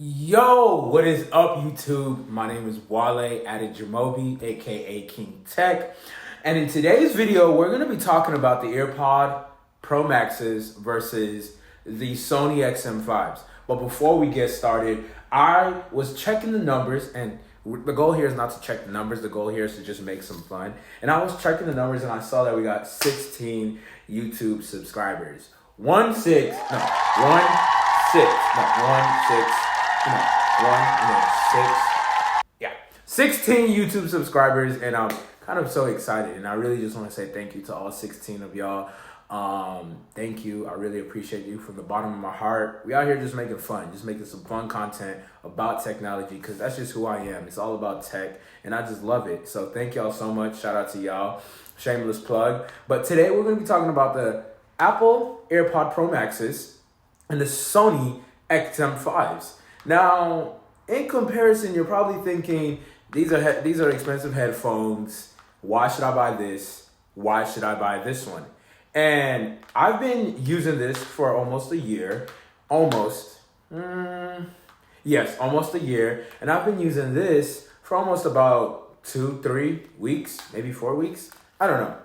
Yo, what is up, YouTube? My name is Wale Adejamobi, aka King Tech, and in today's video, we're going to be talking about the AirPod Pro Maxes versus the Sony XM5s. But before we get started, I was checking the numbers, and the goal here is not to check the numbers. The goal here is to just make some fun. And I was checking the numbers, and I saw that we got 16 YouTube subscribers. One six, yeah, 16 YouTube subscribers, and I'm kind of so excited, and I really just want to say thank you to all 16 of y'all. Thank you. I really appreciate you from the bottom of my heart. We out here just making fun, just making some fun content about technology, because that's just who I am. It's all about tech, and I just love it. So thank y'all so much. Shout out to y'all. Shameless plug. But today we're going to be talking about the Apple AirPod Pro Maxes and the Sony XM5s. Now, in comparison, you're probably thinking, these are expensive headphones. Why should I buy this? Why should I buy this one? And I've been using this for almost a year. Almost a year. And I've been using this for almost about 2-3 weeks, maybe 4 weeks. I don't know.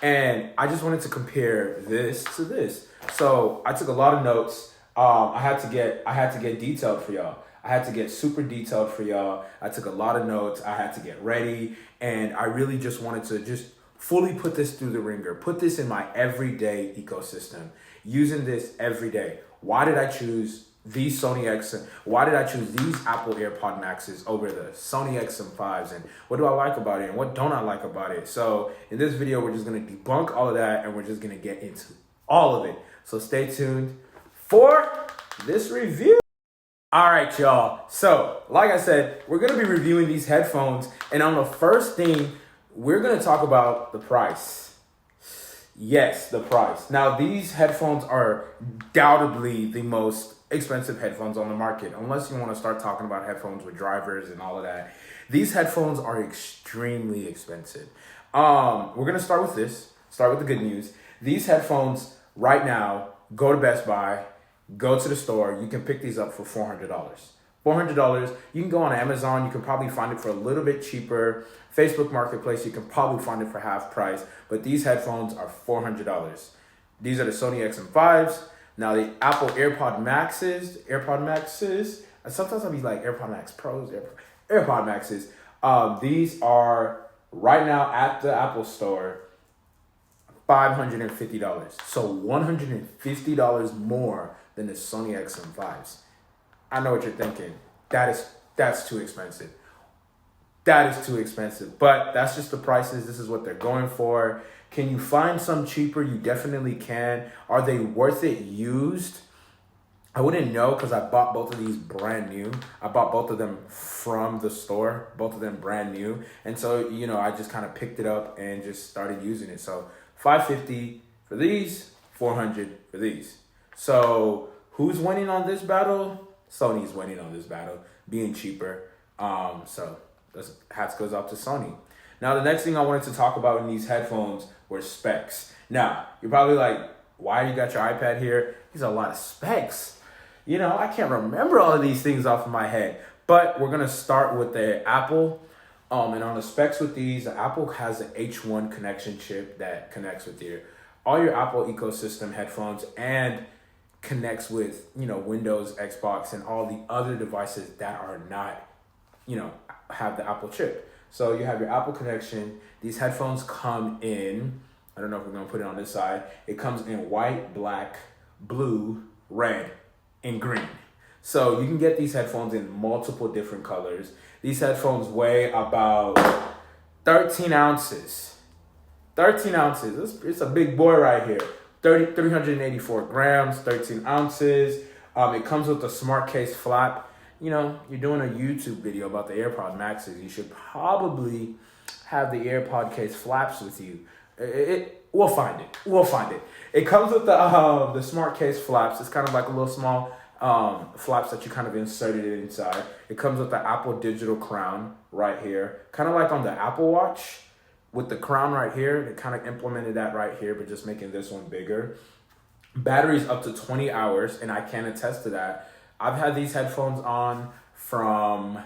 And I just wanted to compare this to this. So I took a lot of notes. I had to get detailed for y'all. I had to get super detailed for y'all. I took a lot of notes. I had to get ready, and I really just wanted to just fully put this through the ringer, put this in my everyday ecosystem, using this every day. Why did I choose these Sony XM? Why did I choose these Apple AirPod Maxes over the Sony XM5s? And what do I like about it, and what don't I like about it? So in this video, we're just gonna debunk all of that, and we're just gonna get into all of it. So stay tuned for this review. All right, y'all. So, like I said, we're going to be reviewing these headphones. And on the first thing, we're going to talk about the price. Yes, the price. Now, these headphones are undoubtedly the most expensive headphones on the market, unless you want to start talking about headphones with drivers and all of that. These headphones are extremely expensive. We're going to start with the good news. These headphones right now, go to Best Buy, go to the store, you can pick these up for $400. $400, you can go on Amazon, you can probably find it for a little bit cheaper. Facebook Marketplace, you can probably find it for half price, but these headphones are $400. These are the Sony XM5s. Now the Apple AirPod Maxes, sometimes I'll be like AirPod Max Pros, AirPod Maxes. These are right now at the Apple Store, $550. So $150 more than the Sony XM5s. I know what you're thinking. That's too expensive. That is too expensive. But that's just the prices. This is what they're going for. Can you find some cheaper? You definitely can. Are they worth it used? I wouldn't know, because I bought both of these brand new. I bought both of them from the store, both of them brand new. And so, I just kind of picked it up and just started using it. So $550 for these, $400 for these. So who's winning on this battle? Sony's winning on this battle, being cheaper. So this hats goes up to Sony. Now, the next thing I wanted to talk about in these headphones were specs. Now, you're probably like, why you got your iPad here? These are a lot of specs. I can't remember all of these things off of my head. But we're going to start with the Apple. And on the specs with these, Apple has an H1 connection chip that connects with all your Apple ecosystem headphones and connects with, Windows, Xbox, and all the other devices that are not, have the Apple chip. So you have your Apple connection. These headphones come in, I don't know if we're going to put it on this side. It comes in white, black, blue, red, and green. So you can get these headphones in multiple different colors. These headphones weigh about 13 ounces. 13 ounces. It's a big boy right here. 384 grams, 13 ounces. It comes with a smart case flap. You're doing a YouTube video about the AirPod Maxes. You should probably have the AirPod case flaps with you. We'll find it. It comes with the smart case flaps. It's kind of like a little small flaps that you kind of inserted it inside. It comes with the Apple digital crown right here, kind of like on the Apple Watch with the crown right here. They kind of implemented that right here, but just making this one bigger. Batteries up to 20 hours, and I can attest to that. I've had these headphones on from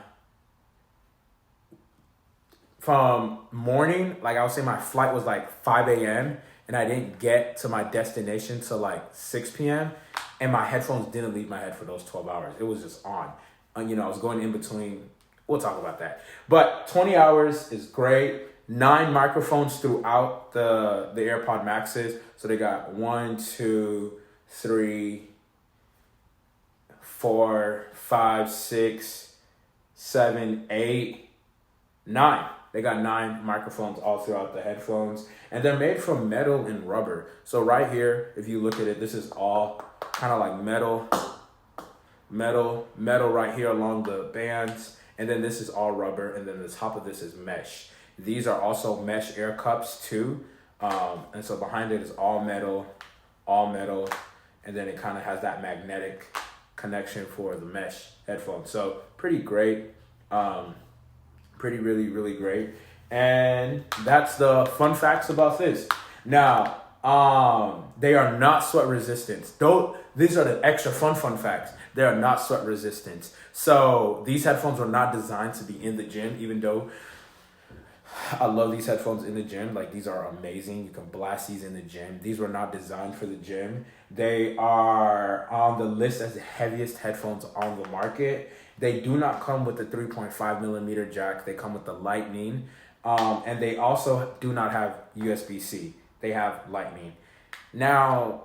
morning, like I would say my flight was like 5 a.m. and I didn't get to my destination till like 6 p.m. and my headphones didn't leave my head for those 12 hours. It was just on. You know, I was going in between. We'll talk about that. But 20 hours is great. 9 microphones throughout the AirPod Maxes. So they got 1, 2, 3, 4, 5, 6, 7, 8, 9. They got 9 microphones all throughout the headphones. And they're made from metal and rubber. So right here, if you look at it, this is all kind of like metal right here along the bands. And then this is all rubber. And then the top of this is mesh. These are also mesh air cups too. And so behind it is all metal. And then it kind of has that magnetic connection for the mesh headphones. So pretty great. Pretty really great. And that's the fun facts about this. Now, they are not sweat resistant. These are the extra fun facts. They are not sweat resistant. So these headphones are not designed to be in the gym, even though I love these headphones in the gym. Like, these are amazing. You can blast these in the gym. These were not designed for the gym. They are on the list as the heaviest headphones on the market. They do not come with the 3.5 millimeter jack. They come with the Lightning. And they also do not have USB-C. They have Lightning. Now,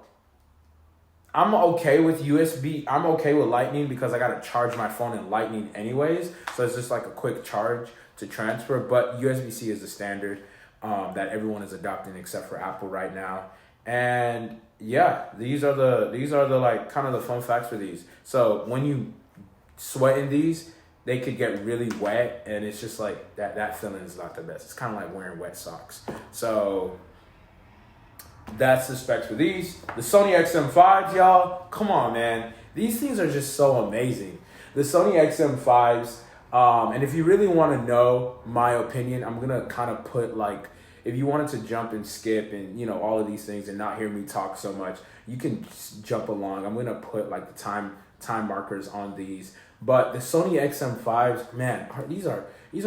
I'm okay with USB. I'm okay with Lightning because I got to charge my phone in Lightning anyways. So it's just like a quick charge to transfer. But USB-C is the standard that everyone is adopting except for Apple right now. And yeah, these are the like kind of the fun facts for these. So when you sweat in these, they could get really wet, and it's just like that feeling is not the best. It's kind of like wearing wet socks. So that's the specs for these. The Sony XM5s, y'all, come on, man. These things are just so amazing. The Sony XM5s, and if you really want to know my opinion, I'm going to kind of put like, if you wanted to jump and skip and, you know, all of these things and not hear me talk so much, you can just jump along. I'm going to put like the time markers on these. But the Sony XM5s, man, these are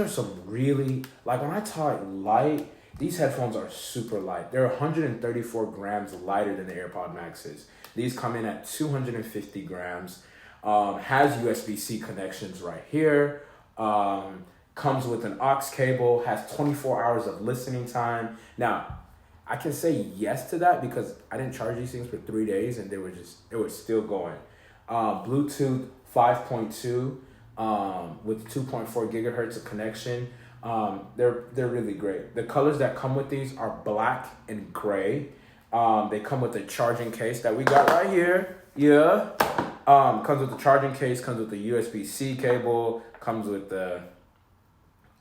some really, like when I talk light, these headphones are super light. They're 134 grams lighter than the AirPod Maxes. These come in at 250 grams. Has USB-C connections right here. Comes with an aux cable. Has 24 hours of listening time. Now, I can say yes to that because I didn't charge these things for 3 days and it was still going. Bluetooth 5.2 with 2.4 gigahertz of connection. They're really great. The colors that come with these are black and gray. They come with a charging case that we got right here. Yeah. Comes with the charging case, comes with the USB-C cable, comes with the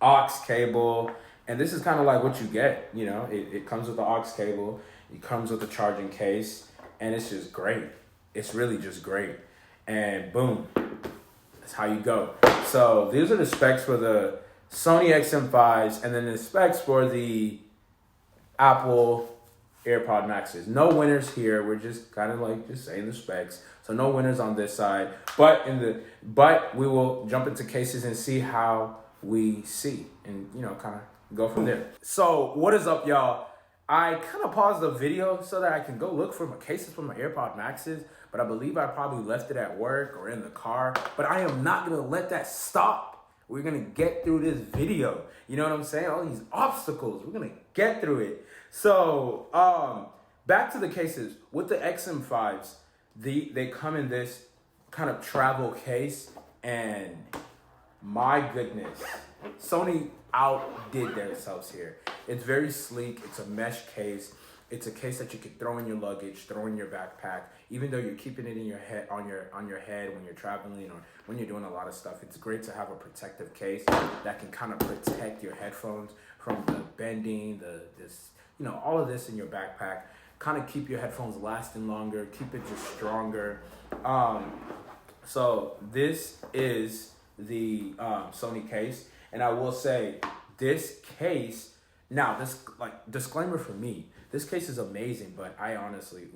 aux cable. And this is kind of like what you get, you know. It comes with the aux cable, it comes with the charging case, and it's just great. It's really just great. And boom, that's how you go. So these are the specs for the Sony XM5s, and then the specs for the Apple AirPod Maxes. No winners here. We're just kind of like just saying the specs. So no winners on this side. But we will jump into cases and see how we see, and you know, kind of go from there. So what is up, y'all? I kind of paused the video so that I can go look for my cases for my AirPod Maxes, but I believe I probably left it at work or in the car. But I am not gonna let that stop. We're gonna get through this video. You know what I'm saying? All these obstacles, we're gonna get through it. So, back to the cases. With the XM5s, they come in this kind of travel case, and my goodness, Sony outdid themselves here. It's very sleek. It's a mesh case. It's a case that you could throw in your luggage, throw in your backpack, even though you're keeping it in your head, on your head when you're traveling or when you're doing a lot of stuff. It's great to have a protective case that can kind of protect your headphones from the bending, all of this in your backpack. Kind of keep your headphones lasting longer, keep it just stronger. So this is the Sony case, and I will say this case. Now, this disclaimer for me. This case is amazing, but I honestly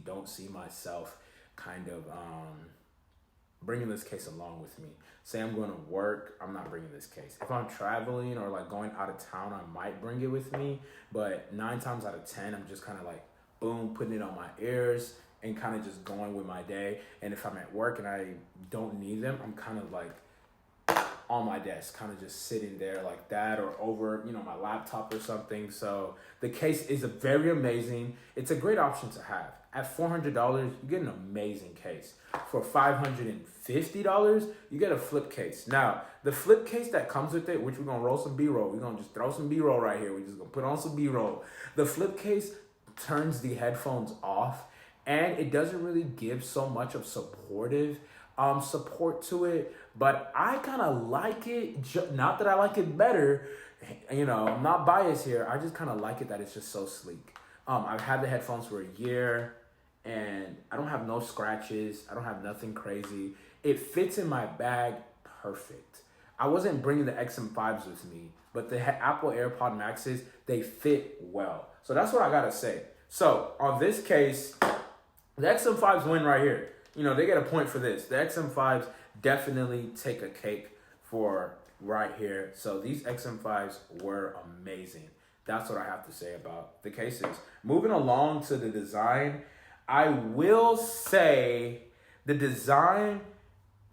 don't see myself kind of bringing this case along with me. Say I'm going to work, I'm not bringing this case. If I'm traveling or like going out of town, I might bring it with me. But 9 times out of 10, I'm just kind of like, boom, putting it on my ears and kind of just going with my day. And if I'm at work and I don't need them, I'm kind of like on my desk, kind of just sitting there like that, or over, my laptop or something. So the case is very amazing. It's a great option to have. At $400, you get an amazing case. For $550, you get a flip case. Now, the flip case that comes with it, which we're going to roll some B-roll. We're going to just throw some B-roll right here. We're just going to put on some B-roll. The flip case turns the headphones off, and it doesn't really give so much of support to it, but I kind of like it. Not that I like it better, I'm not biased here. I just kind of like it that it's just so sleek. I've had the headphones for a year, and I don't have no scratches. I don't have nothing crazy. It fits in my bag perfect. I wasn't bringing the XM5s with me, but the Apple AirPod Maxes, they fit well. So that's what I gotta say. So on this case, the XM5s win right here. They get a point for this. The XM5s definitely take a cake for right here. So these XM5s were amazing. That's what I have to say about the cases. Moving along to the design, I will say the design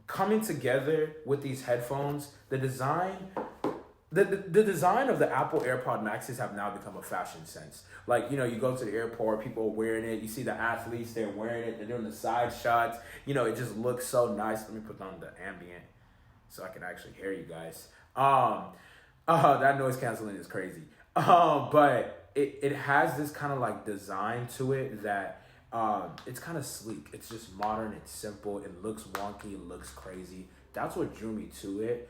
coming together with these headphones, the design of the Apple AirPod Maxes have now become a fashion sense. Like, you go to the airport, people are wearing it. You see the athletes, they're wearing it. They're doing the side shots. It just looks so nice. Let me put on the ambient so I can actually hear you guys. That noise canceling is crazy. But it has this kind of like design to it that it's kind of sleek. It's just modern. It's simple. It looks wonky. It looks crazy. That's what drew me to it.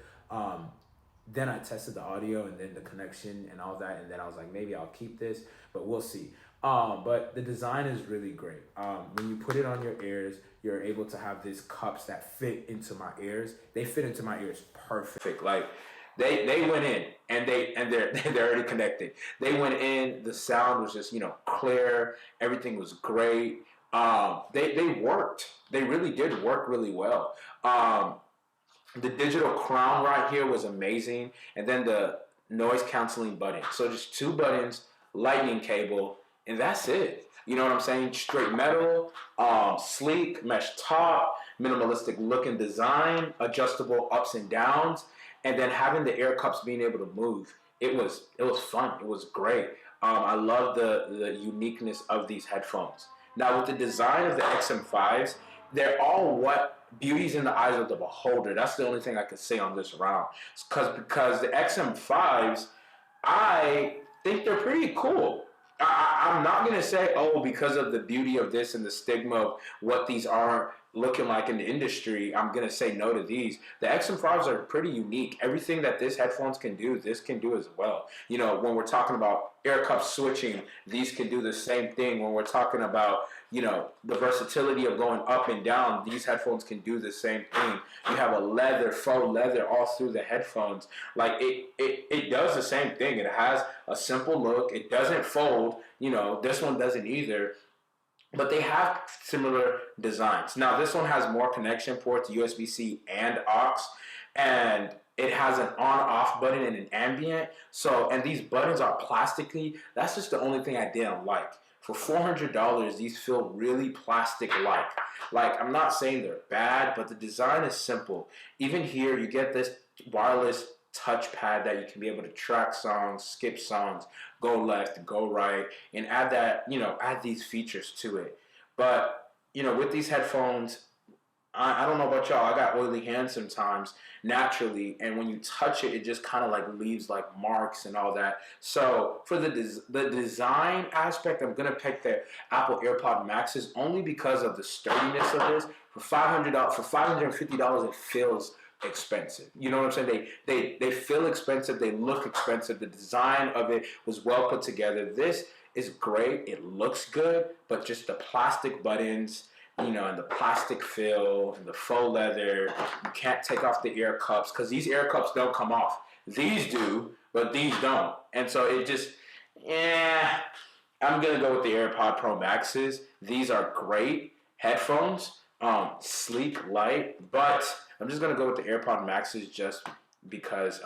Then I tested the audio and then the connection and all that. And then I was like, maybe I'll keep this, but we'll see. But the design is really great. When you put it on your ears, you're able to have these cups that fit into my ears. They fit into my ears perfect. Like they went in and they're already connected. They went in, the sound was just, clear. Everything was great. They worked. They really did work really well. The digital crown right here was amazing. And then the noise canceling button. So just 2 buttons, lightning cable, and that's it. You know what I'm saying? Straight metal, sleek, mesh top, minimalistic look and design, adjustable ups and downs, and then having the air cups being able to move. It was fun. It was great. I love the uniqueness of these headphones. Now with the design of the XM5s, they're all beauty's in the eyes of the beholder. That's the only thing I could say on this round. Because the XM5s, I think they're pretty cool. I'm not going to say, because of the beauty of this and the stigma of what these are looking like in the industry, I'm going to say no to these. The XM5s are pretty unique. Everything that this headphones can do, this can do as well. When we're talking about air cup switching, these can do the same thing. When we're talking about, the versatility of going up and down, these headphones can do the same thing. You have a faux leather all through the headphones. Like it does the same thing. It has a simple look. It doesn't fold. This one doesn't either. But they have similar designs. Now, this one has more connection ports, USB-C and aux, and it has an on-off button and an ambient. And these buttons are plasticky. That's just the only thing I didn't like. For $400, these feel really plastic-like. Like, I'm not saying they're bad, but the design is simple. Even here, you get this wireless touchpad that you can be able to track songs, skip songs, go left, go right, and add that, add these features to it. But, with these headphones, I don't know about y'all, I got oily hands sometimes naturally, and when you touch it, it just kind of like leaves like marks and all that. So for the design aspect, I'm going to pick the Apple AirPod Maxes only because of the sturdiness of this. For $550, it feels expensive. You know what I'm saying? They feel expensive. They look expensive. The design of it was well put together. This is great. It looks good, but just the plastic buttons, and the plastic fill and the faux leather, you can't take off the ear cups because these ear cups don't come off. These do, but these don't. And so it just, I'm going to go with the AirPod Pro Maxes. These are great headphones, sleek, light, but I'm just gonna go with the AirPod Maxes just because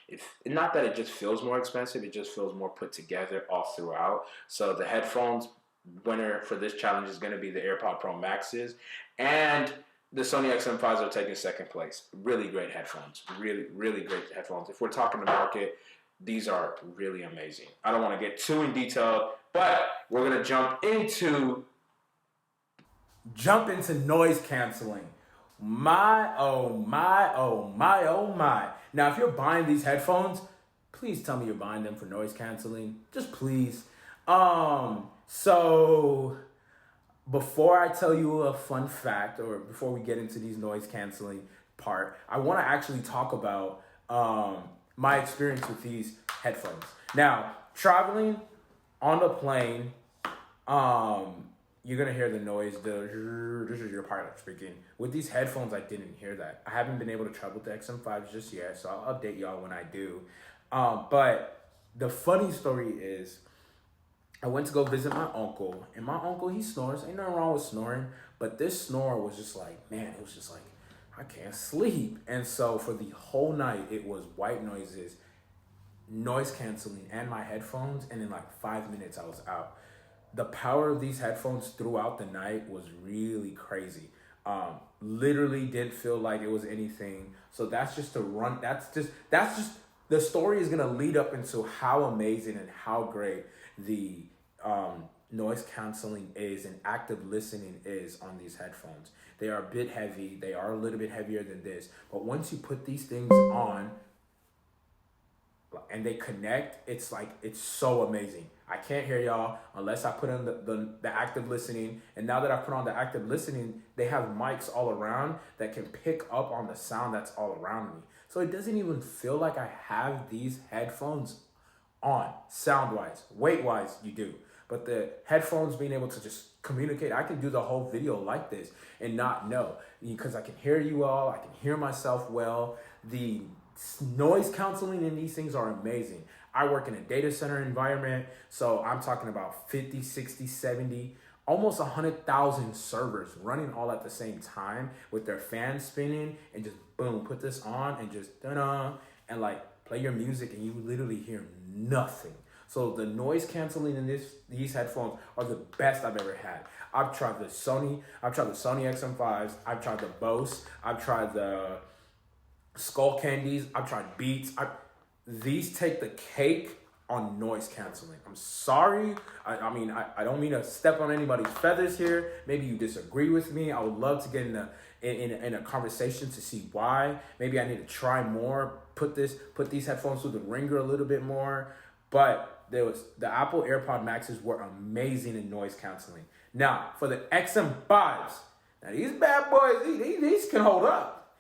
if not that it just feels more expensive, it just feels more put together all throughout. So the headphones winner for this challenge is gonna be the AirPod Pro Maxes, and the Sony XM5s are taking second place. Really great headphones, really great headphones. If we're talking the market, these are really amazing. I don't want to get too in detail, but we're gonna jump into noise canceling. My, oh my, oh my, oh my. Now, if you're buying these headphones, please tell me you're buying them for noise canceling. Just please. So before I tell you a fun fact, or before we get into these noise canceling part, I want to actually talk about my experience with these headphones. Now, traveling on the plane, you're gonna hear the noise. This is your pilot speaking. With these headphones, I didn't hear that. I haven't been able to travel with the XM5s just yet, so I'll update y'all when I do. But the funny story is, I went to go visit my uncle, and my uncle, he snores. Ain't nothing wrong with snoring, but this snore was just like, man, it was just like, I can't sleep. And so for the whole night, it was white noises, noise canceling, and my headphones, and in like 5 minutes, I was out. The power of these headphones throughout the night was really crazy. Literally didn't feel like it was anything. So that's just to run. That's just the story is gonna lead up into how amazing and how great the noise canceling is and active listening is on these headphones. They are a bit heavy. They are a little bit heavier than this. But once you put these things on and they connect, it's like, it's so amazing. I can't hear y'all unless I put on the active listening. And now that I put on the active listening, they have mics all around that can pick up on the sound that's all around me. So it doesn't even feel like I have these headphones on, sound-wise. Weight-wise, you do. But the headphones being able to just communicate, I can do the whole video like this and not know. Because I can hear you all, I can hear myself well. The noise canceling in these things are amazing. I work in a data center environment, so I'm talking about 50, 60, 70, almost 100,000 servers running all at the same time with their fans spinning, and just boom, put this on and just da-da, and like play your music, and you literally hear nothing. So the noise canceling in these headphones are the best I've ever had. I've tried the Sony XM5s, I've tried the Bose, I've tried the Skull Candies, I've tried Beats. These take the cake on noise canceling. I'm sorry. I mean, I don't mean to step on anybody's feathers here. Maybe you disagree with me. I would love to get in a conversation to see why. Maybe I need to try more. Put these headphones through the ringer a little bit more. But the Apple AirPod Maxes were amazing in noise canceling. Now for the XM5s, now these bad boys, these can hold up.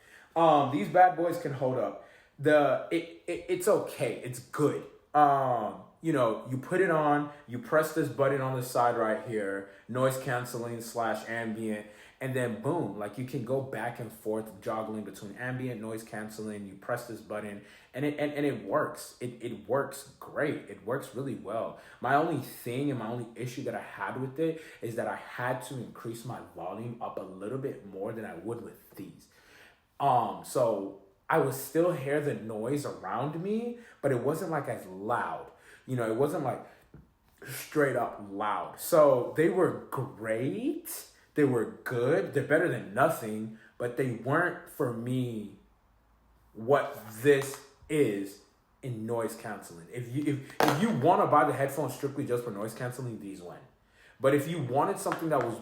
These bad boys can hold up. It's okay. It's good. You put it on, you press this button on the side right here, noise canceling / ambient, and then boom, like you can go back and forth joggling between ambient, noise canceling. You press this button and it works. It works great. It works really well. My only thing and my only issue that I had with it is that I had to increase my volume up a little bit more than I would with these. So I would still hear the noise around me, but it wasn't like as loud. It wasn't like straight up loud. So they were great. They were good. They're better than nothing, but they weren't for me what this is in noise canceling. If you want to buy the headphones strictly just for noise canceling, these went. But if you wanted something that was,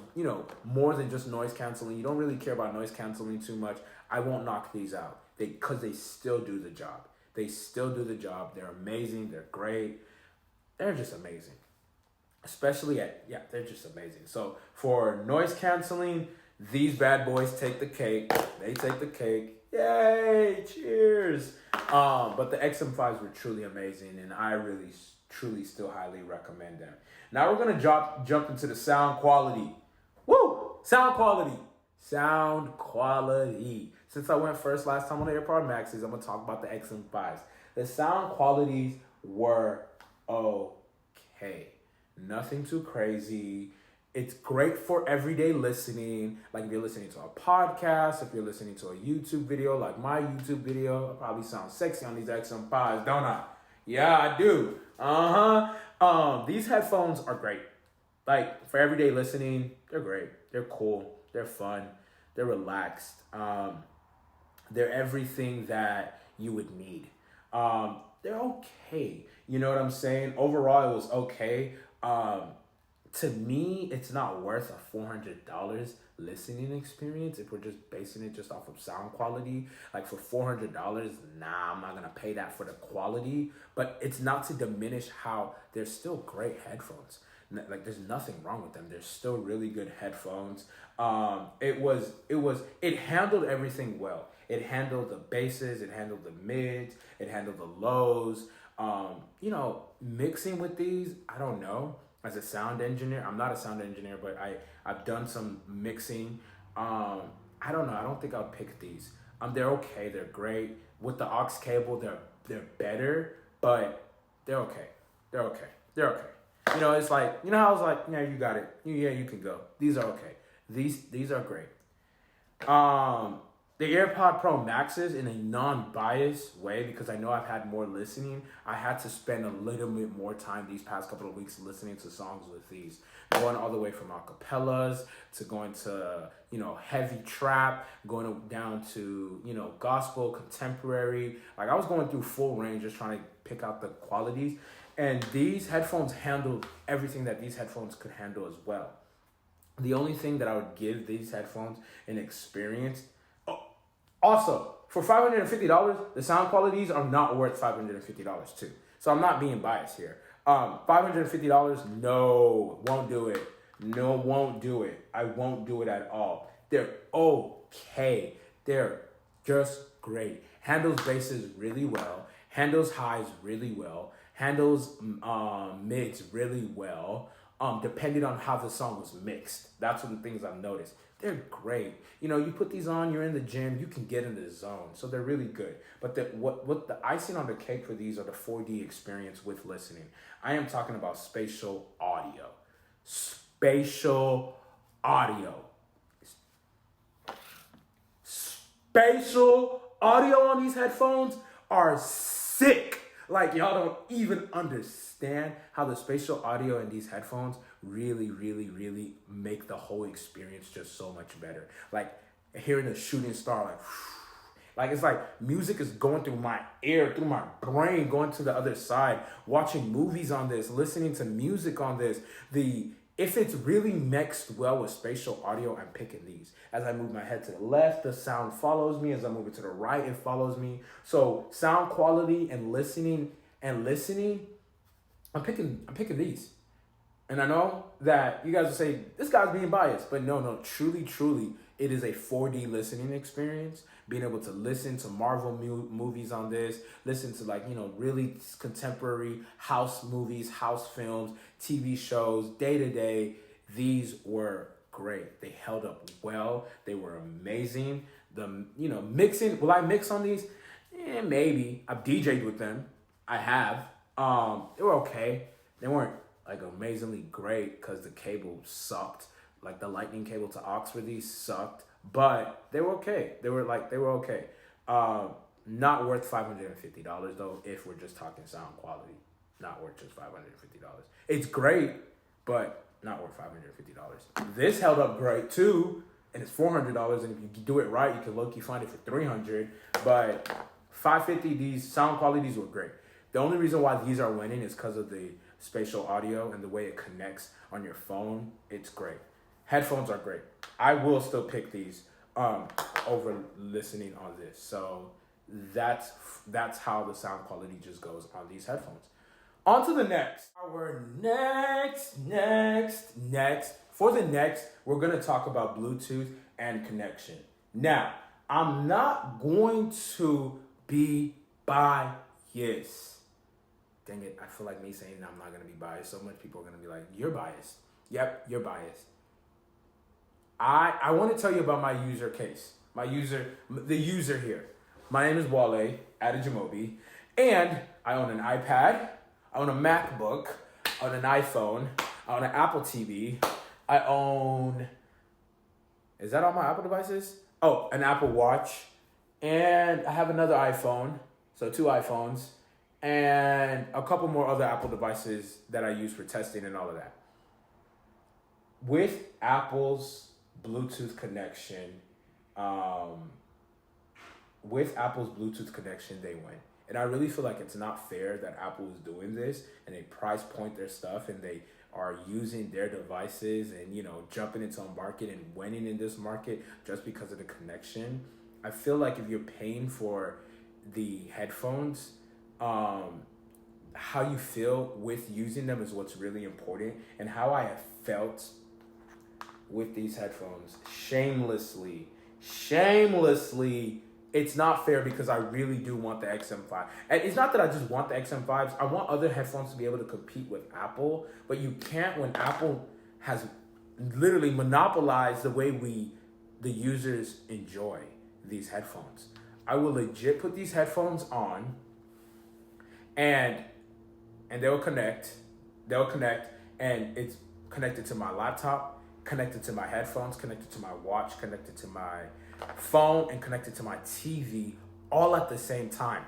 more than just noise canceling, you don't really care about noise canceling too much, I won't knock these out. Because they still do the job. They still do the job. They're amazing. They're great. They're just amazing. They're just amazing. So for noise canceling, these bad boys take the cake. They take the cake. Yay! Cheers! But the XM5s were truly amazing, and I really, truly still highly recommend them. Now we're gonna jump into the sound quality. Woo! Sound quality. Since I went first last time on the AirPod Maxes, I'm gonna talk about the XM5s. The sound qualities were okay. Nothing too crazy. It's great for everyday listening. Like if you're listening to a podcast, if you're listening to a YouTube video, like my YouTube video, I probably sound sexy on these XM5s, don't I? Yeah, I do. These headphones are great. Like for everyday listening, they're great. They're cool. They're fun. They're relaxed. They're everything that you would need. They're okay. You know what I'm saying? Overall, it was okay. To me, it's not worth a $400 listening experience if we're just basing it just off of sound quality. Like for $400, nah, I'm not gonna pay that for the quality. But it's not to diminish how they're still great headphones. Like there's nothing wrong with them. They're still really good headphones. It handled everything well. It handled the basses, it handled the mids, it handled the lows. Mixing with these, I don't know. As a sound engineer, I'm not a sound engineer, but I've done some mixing. I don't know. I don't think I'll pick these. They're okay. They're great. With the aux cable, they're better, but they're okay. They're okay. They're okay. It's like, how I was like, yeah, you got it. Yeah, you can go. These are okay. These are great. The AirPod Pro Maxes, in a non-biased way, because I know I've had more listening, I had to spend a little bit more time these past couple of weeks listening to songs with these. Going all the way from acapellas to going to, heavy trap, going down to, gospel, contemporary. Like I was going through full range just trying to pick out the qualities. And these headphones handled everything that these headphones could handle as well. The only thing that I would give these headphones an experience. Also, for $550, the sound qualities are not worth $550 too. So I'm not being biased here. $550, no, won't do it. No, won't do it. I won't do it at all. They're okay. They're just great. Handles basses really well. Handles highs really well. Handles mids really well. Depending on how the song was mixed. That's one of the things I've noticed. They're great. You put these on, you're in the gym, you can get in the zone. So they're really good. But what the icing on the cake for these are the 4D experience with listening. I am talking about spatial audio. Spatial audio. Spatial audio on these headphones are sick. Like y'all don't even understand how the spatial audio in these headphones really, really, really make the whole experience just so much better. Like hearing a shooting star, like it's like music is going through my ear, through my brain, going to the other side, watching movies on this, listening to music on this. If it's really mixed well with spatial audio, I'm picking these. As I move my head to the left, the sound follows me. As I move it to the right, it follows me. So sound quality and listening, I'm picking these. And I know that you guys will say, this guy's being biased. But no, truly, it is a 4D listening experience. Being able to listen to Marvel movies on this, listen to really contemporary house movies, house films, TV shows, day to day. These were great. They held up well. They were amazing. Mixing, will I mix on these? Maybe. I've DJ'd with them. I have. They were okay. They weren't amazingly great because the cable sucked. Like the lightning cable to aux for these sucked, but they were okay. They were okay. Not worth $550 though. If we're just talking sound quality, not worth just $550. It's great, but not worth $550. This held up great too, and it's $400. And if you do it right, you can low-key find it for $300. But $550, these sound qualities were great. The only reason why these are winning is because of the spatial audio and the way it connects on your phone. It's great. Headphones are great. I will still pick these over listening on this. So that's how the sound quality just goes on these headphones. On to the next. Our next. For the next, we're going to talk about Bluetooth and connection. Now, I'm not going to be biased. Dang it, I feel like me saying I'm not going to be biased. So much people are going to be like, you're biased. Yep, you're biased. I want to tell you about my user case. The user here. My name is Wale Adejamobi, and I own an iPad, I own a MacBook, I own an iPhone, I own an Apple TV, I own, is that all my Apple devices? Oh, an Apple Watch. And I have another iPhone. So 2 iPhones. And a couple more other Apple devices that I use for testing and all of that. With Apple's Bluetooth connection, they win. And I really feel like it's not fair that Apple is doing this and they price point their stuff and they are using their devices and, jumping into a market and winning in this market just because of the connection. I feel like if you're paying for the headphones, how you feel with using them is what's really important. And how I have felt with these headphones, shamelessly, it's not fair because I really do want the XM5. And it's not that I just want the XM5s. I want other headphones to be able to compete with Apple. But you can't when Apple has literally monopolized the way the users enjoy these headphones. I will legit put these headphones on and they'll connect. And it's connected to my laptop, connected to my headphones, connected to my watch, connected to my phone, and connected to my TV all at the same time.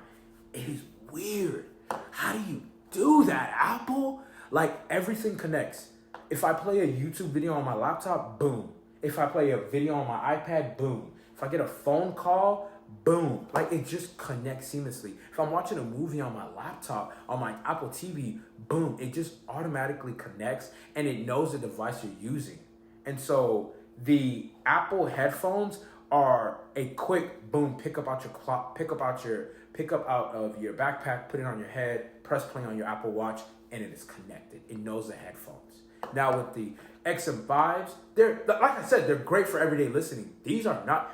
It is weird. How do you do that, Apple? Like, everything connects. If I play a YouTube video on my laptop, boom. If I play a video on my iPad, boom. If I get a phone call, boom. Like, it just connects seamlessly. If I'm watching a movie on my laptop, on my Apple TV, boom. It just automatically connects and it knows the device you're using. And so the Apple headphones are a quick boom, pick up out of your backpack, put it on your head, press play on your Apple Watch, and it is connected. It knows the headphones. Now with the XM5s, they're, like I said, they're great for everyday listening. These are not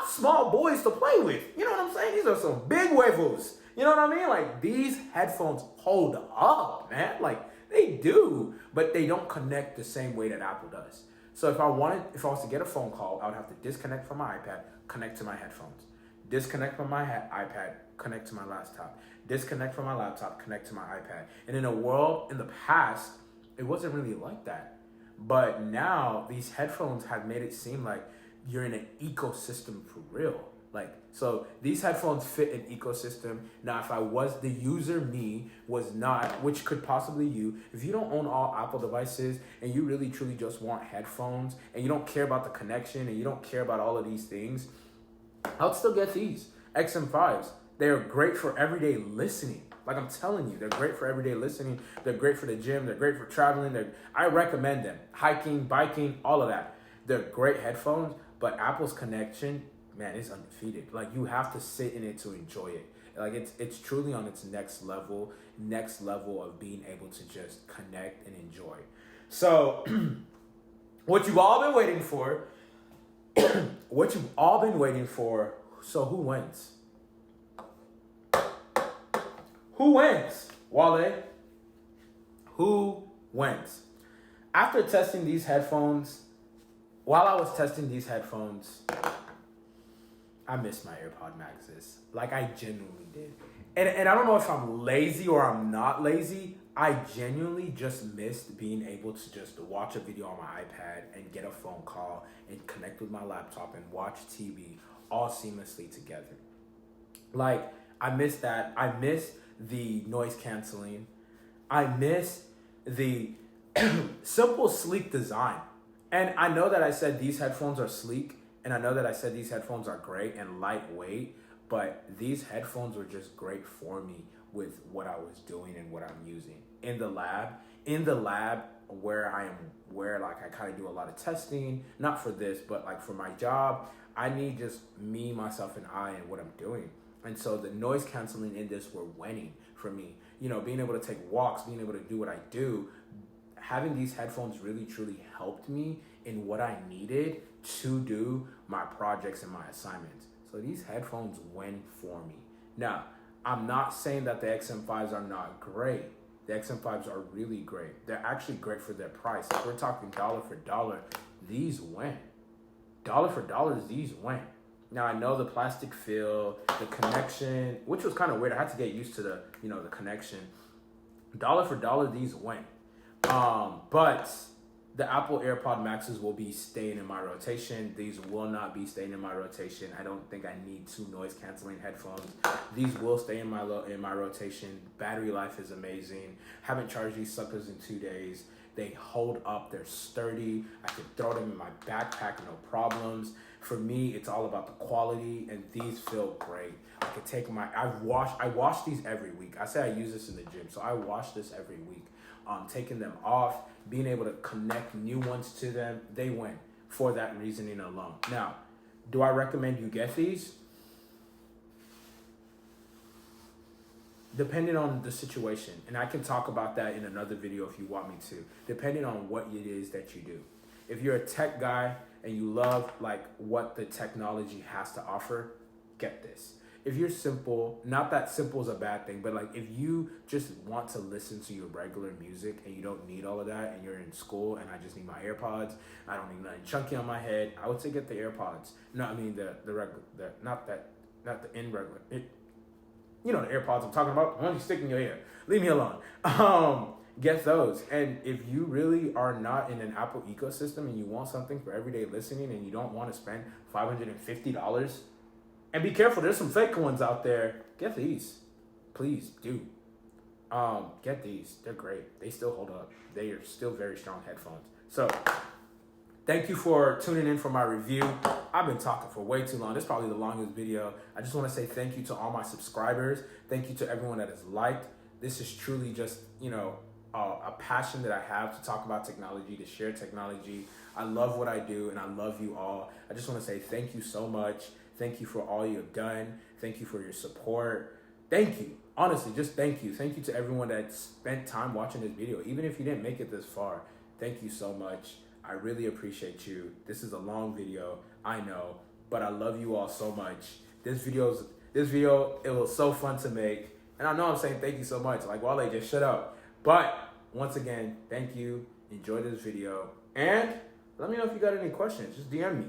small boys to play with. You know what I'm saying? These are some big huevos. You know what I mean? Like, these headphones hold up, man. Like, they do, but they don't connect the same way that Apple does. So if I was to get a phone call, I would have to disconnect from my iPad, connect to my headphones. Disconnect from my iPad, connect to my laptop. Disconnect from my laptop, connect to my iPad. And in the past, it wasn't really like that. But now these headphones have made it seem like you're in an ecosystem for real. Like, so these headphones fit an ecosystem. Now, if I was the user, was not, which could possibly you, if you don't own all Apple devices and you really truly just want headphones and you don't care about the connection and you don't care about all of these things, I would still get these XM5s. They're great for everyday listening. Like, I'm telling you, they're great for everyday listening. They're great for the gym. They're great for traveling. I recommend them. Hiking, biking, all of that. They're great headphones, but Apple's connection, man, it's undefeated. Like, you have to sit in it to enjoy it. Like, it's truly on its next level of being able to just connect and enjoy. So, what you've all been waiting for, so who wins? Who wins, Wale? Who wins? After testing these headphones, while I was testing these headphones, I missed my AirPod Maxes. Like, I genuinely did. And I don't know if I'm lazy or I'm not lazy. I genuinely just missed being able to just watch a video on my iPad and get a phone call and connect with my laptop and watch TV all seamlessly together. Like, I miss that. I miss the noise canceling. I miss the simple, sleek design. And I know that I said these headphones are sleek, and I know that I said these headphones are great and lightweight, but these headphones were just great for me with what I was doing and what I'm using. In the lab where I kind of do a lot of testing, not for this, but like for my job, I need just me, myself, and I and what I'm doing. And so the noise canceling in this were winning for me. You know, being able to take walks, being able to do what I do, having these headphones really truly helped me in what I needed to do my projects and my assignments. So these headphones win for me. Now, I'm not saying that the XM5s are not great. The XM5s are really great. They're actually great for their price. If we're talking dollar for dollar, these win. Dollar for dollar, these win. Now, I know the plastic feel, the connection, which was kind of weird. I had to get used to the connection. Dollar for dollar, these win. But The Apple AirPod Maxes will be staying in my rotation. These will not be staying in my rotation. I don't think I need 2 noise canceling headphones. These will stay in my rotation. Battery life is amazing. Haven't charged these suckers in 2 days. They hold up. They're sturdy. I can throw them in my backpack, no problems. For me, it's all about the quality, and these feel great. I could take I wash these every week. I say I use this in the gym, so I wash this every week. Taking them off, being able to connect new ones to them, they win for that reasoning alone. Now, do I recommend you get these? Depending on the situation, and I can talk about that in another video if you want me to, depending on what it is that you do. If you're a tech guy and you love like what the technology has to offer, get this. If you're simple, not that simple is a bad thing, but like if you just want to listen to your regular music and you don't need all of that, and you're in school and I just need my AirPods, I don't need nothing chunky on my head, I would say get the AirPods. No, I mean the regular, not the in regular. You know the AirPods I'm talking about, the ones you stick in your ear. Leave me alone. Get those. And if you really are not in an Apple ecosystem and you want something for everyday listening and you don't want to spend $550, and be careful, there's some fake ones out there, get these. Please do. Get these. They're great. They still hold up. They are still very strong headphones. So thank you for tuning in for my review. I've been talking for way too long. This is probably the longest video. I just want to say thank you to all my subscribers. Thank you to everyone that has liked. This is truly just, a passion that I have to talk about technology, to share technology. I love what I do, and I love you all. I just want to say thank you so much. Thank you for all you have done. Thank you for your support. Thank you. Honestly, just thank you. Thank you to everyone that spent time watching this video. Even if you didn't make it this far, thank you so much. I really appreciate you. This is a long video, I know, but I love you all so much. This video, it was so fun to make. And I know I'm saying thank you so much. Like, Wale, just shut up. But once again, thank you. Enjoy this video. And let me know if you got any questions. Just DM me.